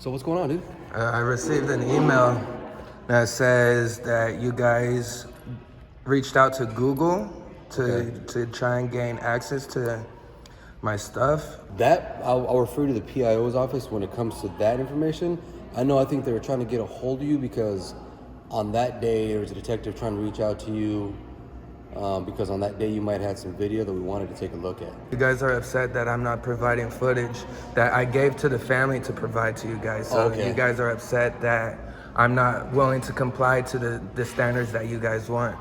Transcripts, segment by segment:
So what's going on, dude? I received an email that says that you guys reached out to Google to try and gain access to my stuff. That I'll refer to the PIO's office when it comes to that information. I think they were trying to get a hold of you because on that day there was a detective trying to reach out to you because on that day you might have had some video that we wanted to take a look at. You guys are upset that I'm not providing footage that I gave to the family to provide to you guys. So you guys are upset that I'm not willing to comply to the standards that you guys want.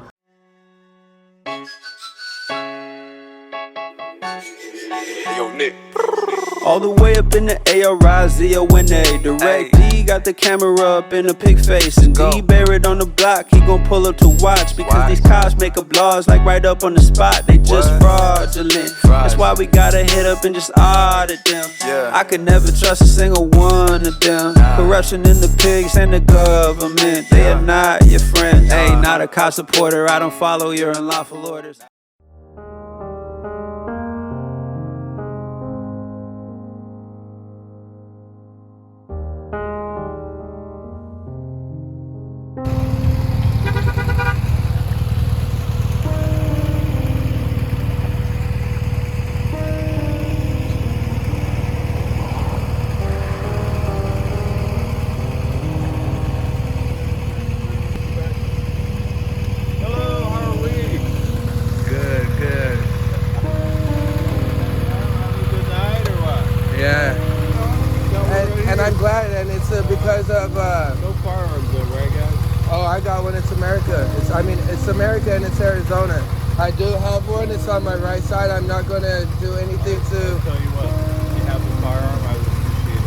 Yo, Nick. All the way up in the ARIZONA. Direct D got the camera up in a pig face. And D buried on the block, he gon' pull up to watch. Because these cops make up laws like right up on the spot. They just fraudulent. That's why we gotta hit up and just audit them. I could never trust a single one of them. Corruption in the pigs and the government. They are not your friends. Ain't not a cop supporter, I don't follow your unlawful orders. Yeah, and I'm glad, and it's because of no firearms though, right, guys? Oh, I got one. It's America. It's America and it's Arizona. I do have one. It's on my right side. I'm not gonna do anything to. I'll tell you what, if you have a firearm, I would appreciate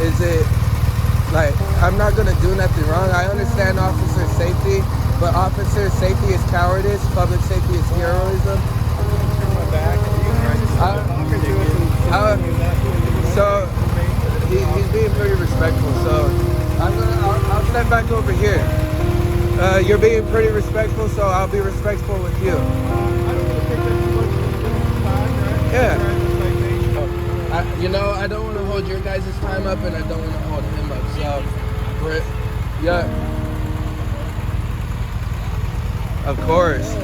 it. Is it like I'm not gonna do nothing wrong? I understand officer safety, but officer safety is cowardice. Public safety is heroism. So he's being pretty respectful. So I'll step back over here. You're being pretty respectful, so I'll be respectful with you. I don't want to take that too much time, right? Yeah. I don't want to hold your guys' time up, and I don't want to hold him up. So, yeah. Of course.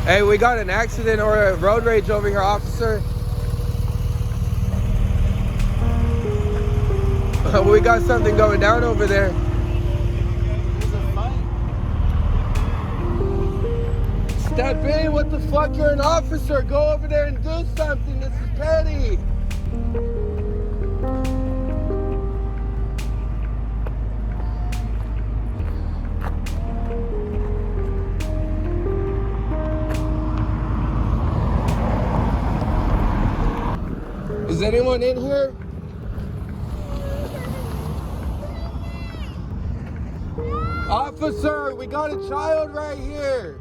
Hey, we got an accident or a road rage over here, officer. We got something going down over there. Step in, what the fuck? You're an officer. Go over there and do something. This is petty. Is anyone in here? Officer, we got a child right here.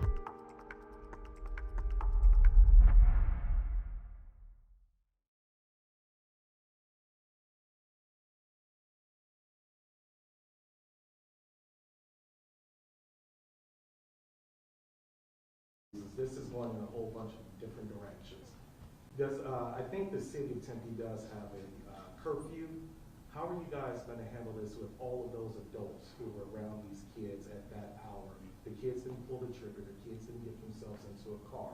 This is going in a whole bunch of different directions. I think the city of Tempe does have a curfew. How are you guys going to handle this with all of those adults who were around these kids at that hour? The kids didn't pull the trigger. The kids didn't get themselves into a car.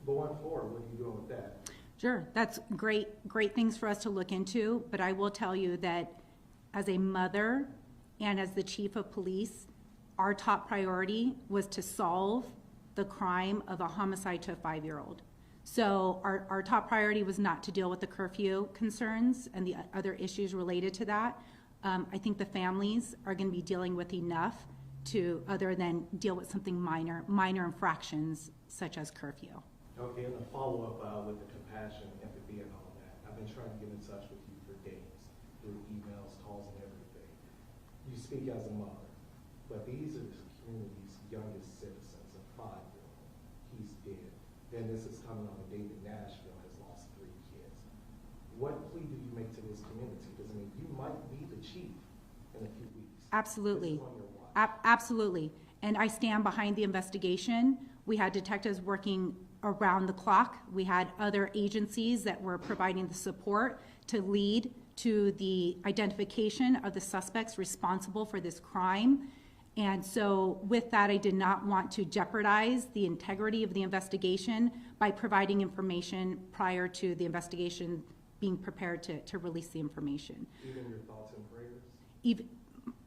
Going forward, what are you doing with that? Sure, that's great things for us to look into, but I will tell you that as a mother and as the chief of police, our top priority was to solve the crime of a homicide to a 5-year-old. So our top priority was not to deal with the curfew concerns and the other issues related to that. I think the families are going to be dealing with enough to other than deal with something minor infractions such as curfew. Okay, and a follow-up with the compassion, empathy, and all of that. I've been trying to get in touch with you for days through emails, calls, and everything. You speak as a mother, but these are the community's youngest citizens, a 5-year-old. He's dead. Then this is coming on the day that Nashville has lost 3 kids. What plea do you make to this community? Because you might be the chief in a few weeks. Absolutely. This is on your watch. Absolutely. And I stand behind the investigation. We had detectives working around the clock. We had other agencies that were providing the support to lead to the identification of the suspects responsible for this crime. And so with that, I did not want to jeopardize the integrity of the investigation by providing information prior to the investigation being prepared to release the information. Even your thoughts and prayers? Even,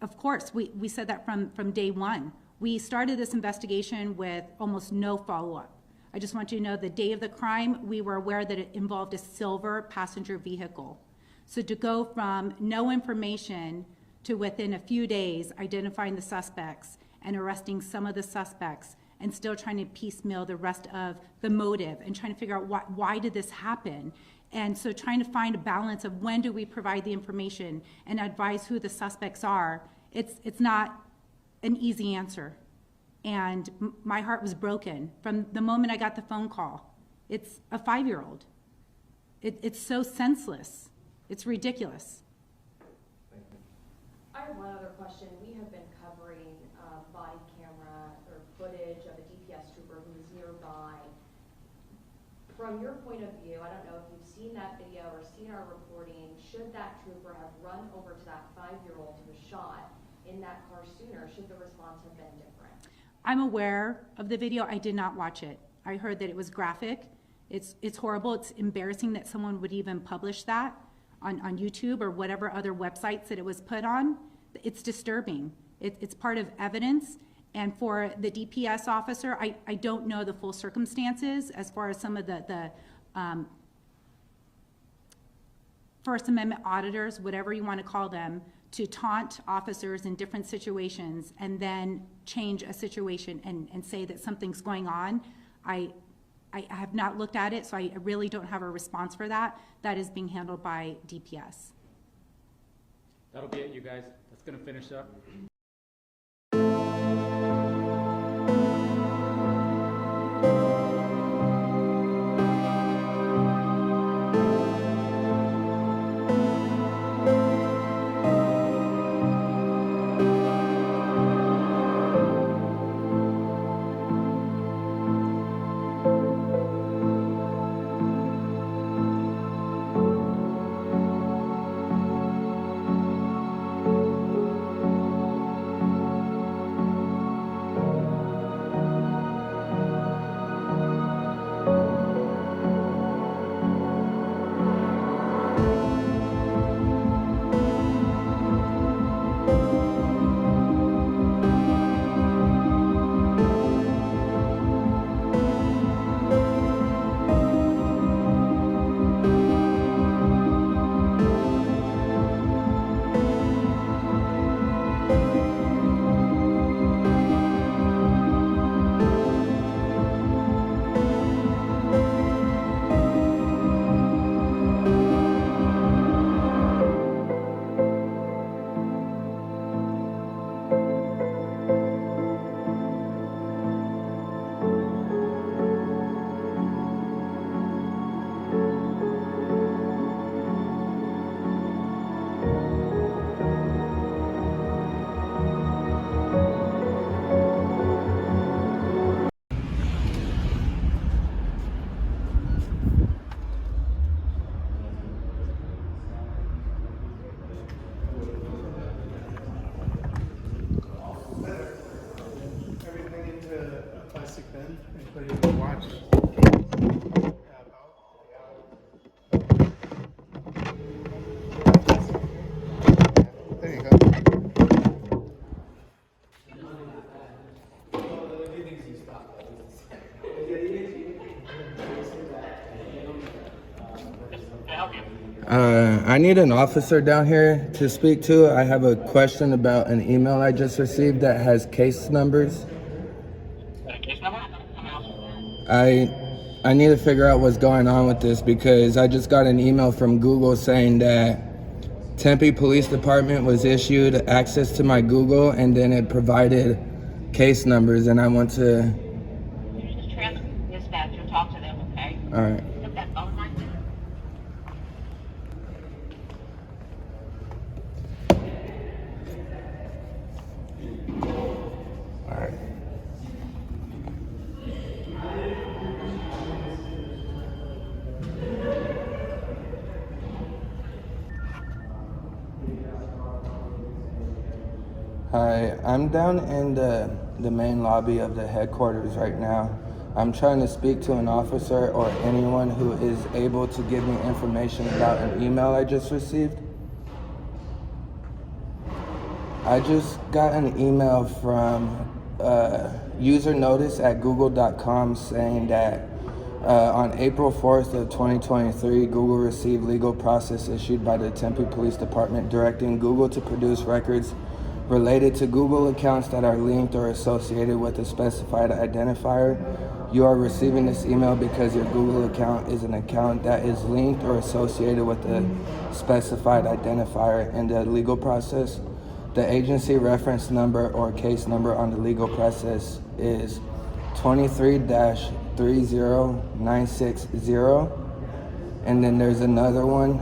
of course, we said that from day one. We started this investigation with almost no follow-up. I just want you to know the day of the crime, we were aware that it involved a silver passenger vehicle. So to go from no information to within a few days identifying the suspects and arresting some of the suspects and still trying to piecemeal the rest of the motive and trying to figure out why did this happen. And so trying to find a balance of when do we provide the information and advise who the suspects are, it's not an easy answer. And my heart was broken from the moment I got the phone call. It's a 5-year-old. It's so senseless. It's ridiculous. I have one other question. We have been covering body camera or footage of a DPS trooper who is nearby. From your point of view, I don't know if you've seen that video or seen our reporting, should that trooper have run over to that 5-year-old who was shot in that car sooner, should the response have been different? I'm aware of the video. I did not watch it. I heard that it was graphic. It's horrible. It's embarrassing that someone would even publish that on YouTube or whatever other websites that it was put on. It's disturbing. It's part of evidence. And for the DPS officer, I don't know the full circumstances as far as some of the First Amendment auditors, whatever you want to call them, to taunt officers in different situations and then change a situation and say that something's going on. I have not looked at it, so I really don't have a response for that. That is being handled by DPS. That'll be it, you guys. That's going to finish up. Plastic bin and put it in the watch. There you go. I need an officer down here to speak to. I have a question about an email I just received that has case numbers. I need to figure out what's going on with this because I just got an email from Google saying that Tempe Police Department was issued access to my Google and then it provided case numbers, and I want to... You just transfer dispatch or talk to them, okay? All right. Put that phone right there. All right. Hi, I'm down in the main lobby of the headquarters right now. I'm trying to speak to an officer or anyone who is able to give me information about an email I just received. I just got an email from user notice at google.com saying that on April 4th of 2023, Google received legal process issued by the Tempe Police Department directing Google to produce records related to Google accounts that are linked or associated with a specified identifier. You are receiving this email because your Google account is an account that is linked or associated with a specified identifier in the legal process. The agency reference number or case number on the legal process is 23-30960. And then there's another one,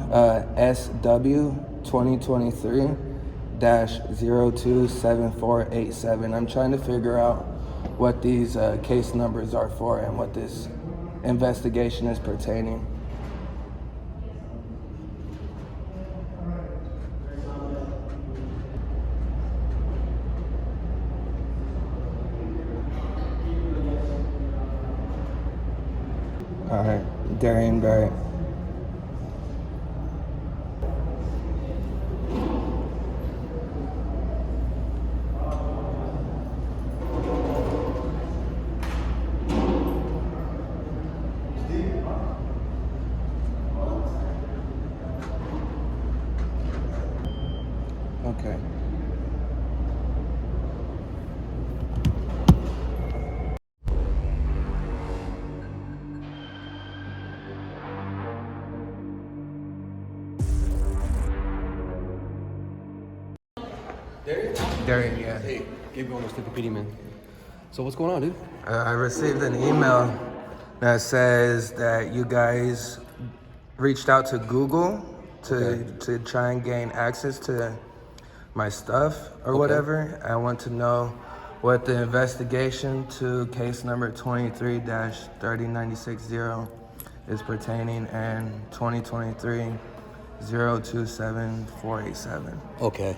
SW 2023-027487. I'm trying to figure out what these case numbers are for and what this investigation is pertaining. All right, Darian Barrett. Okay. Darian, yeah. Hey, Gabe going to Stupid man. So what's going on, dude? I received an email that says that you guys reached out to Google to try and gain access to my stuff or whatever. I want to know what the investigation to case number 23-30960 is pertaining and 2023-027487. Okay.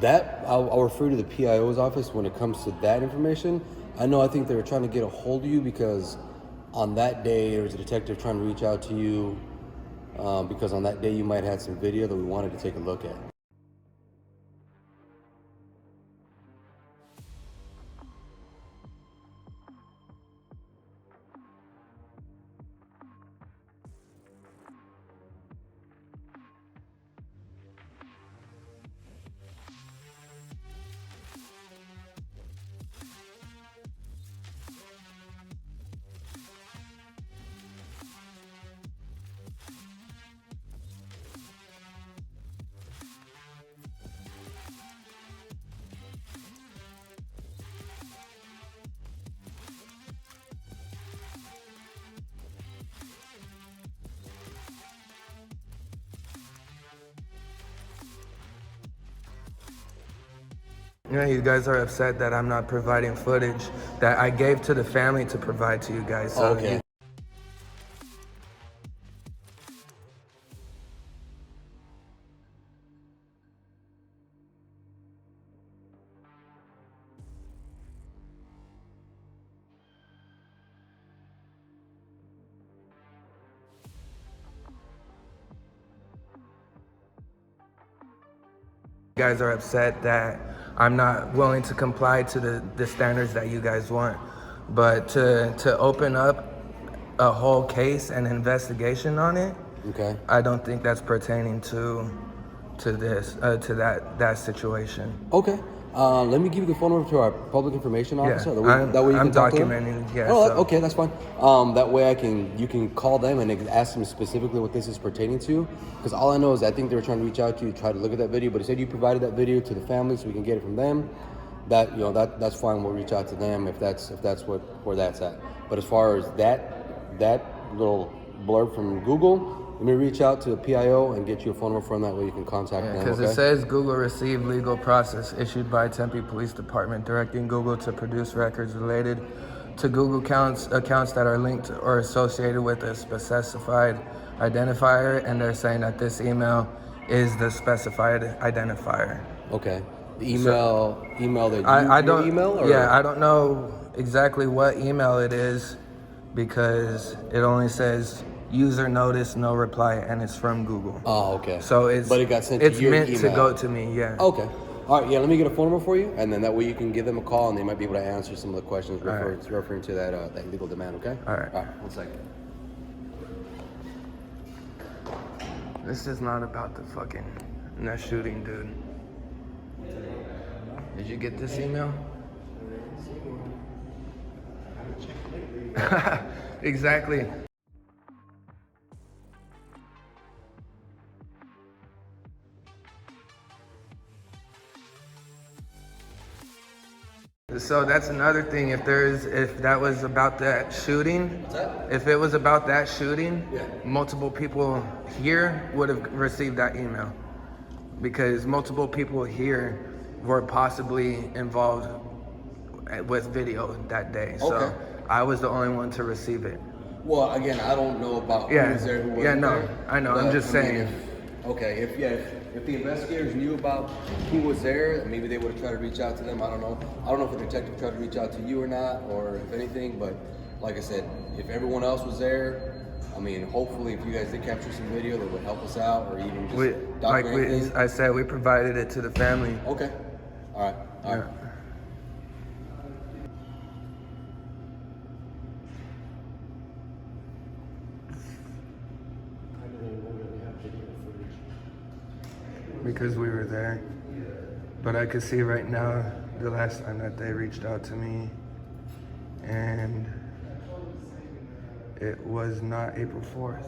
That I'll refer to the PIO's office when it comes to that information. I think they were trying to get a hold of you because on that day there was a detective trying to reach out to you because on that day you might have had some video that we wanted to take a look at. You know, you guys are upset that I'm not providing footage that I gave to the family to provide to you guys. So Okay. You guys are upset that I'm not willing to comply to the standards that you guys want. But to open up a whole case and investigation on it, Okay. I don't think that's pertaining to that situation. Okay. Let me give you the phone number to our public information officer. Yeah, That way you I'm can talk to them. documenting. Yeah. Oh, so- okay, that's fine. That way you can call them and ask them specifically what this is pertaining to. Because all I know is I think they were trying to reach out to you, try to look at that video, but it said you provided that video to the family so we can get it from them. That's fine. We'll reach out to them if that's where that's at. But as far as that little blurb from Google, let me reach out to the PIO and get you a phone number from that way you can contact them. Because Okay? it says Google received legal process issued by Tempe Police Department directing Google to produce records related to Google accounts that are linked or associated with a specified identifier, and they're saying that this email is the specified identifier. Okay. The email that you I don't email? Or? Yeah, I don't know exactly what email it is because it only says user notice, no reply, and it's from Google. Oh, okay. So it's but it got sent to your meant email. to go to me. Yeah. Okay. All right. Yeah. Let me get a phone number for you, and then that way you can give them a call, and they might be able to answer some of the questions referring to that legal demand. Okay. All right. All right. 1 second. This is not about the fucking that shooting, dude. Did you get this email? Exactly. So that's another thing. If that was about that shooting, if it was about that shooting, multiple people here would have received that email because multiple people here were possibly involved with video that day. So I was the only one to receive it. Well, again, I don't know about who was there, who wasn't there. I know. I'm just saying. If the investigators knew about who was there, maybe they would have tried to reach out to them. I don't know. I don't know if the detective tried to reach out to you or not, or if anything. But like I said, if everyone else was there, I mean, hopefully, if you guys did capture some video that would help us out, or even just document anything. I said, we provided it to the family. Okay. All right. All right. Because we were there. But I could see right now the last time that they reached out to me, and it was not April 4th.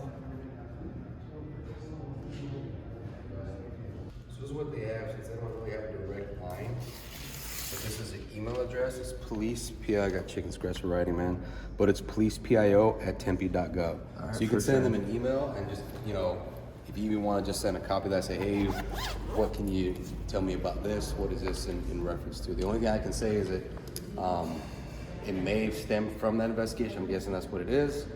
So this is what they have, since they don't really have a direct line. But this is an email address. It's police, I got chicken scratch for writing, man. But it's policepio@tempe.gov. So you can send them an email and just, if you even want to just send a copy of that, say, hey, what can you tell me about this? What is this in reference to? The only thing I can say is that it may have stemmed from that investigation. I'm guessing that's what it is.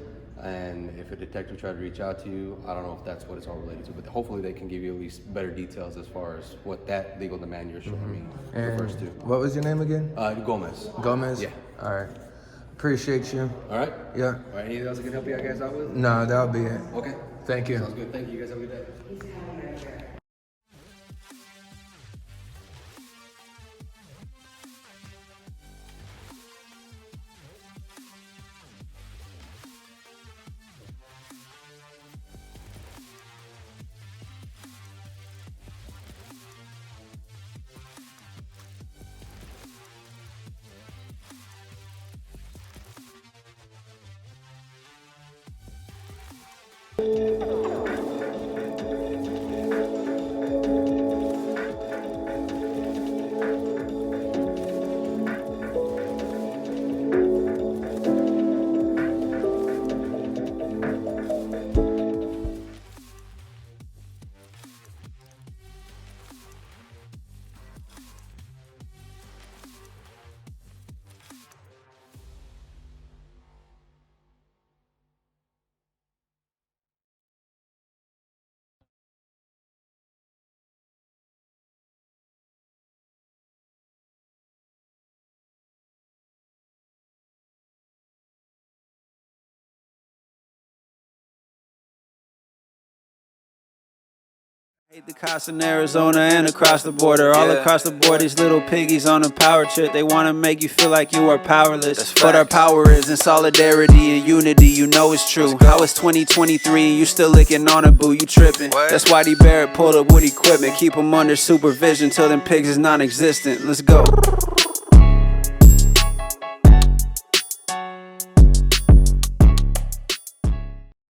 And if a detective tried to reach out to you, I don't know if that's what it's all related to, but hopefully they can give you at least better details as far as what that legal demand you're showing me refers to. What was your name again? Gomez. Gomez? Yeah. All right. Appreciate you. All right? Yeah. All right, anything else I can help you guys out with? No, that'll be it. Okay. Thank you. Sounds good. Thank you. You guys have a good day. Hate the cops in Arizona and across the border. All across the board, these little piggies on a power trip. They want to make you feel like you are powerless. But our power is in solidarity and unity, you know it's true. How it's 2023 and you still licking on a boo, you tripping. That's why D. Barrett pulled up with equipment. Keep them under supervision till them pigs is non-existent. Let's go.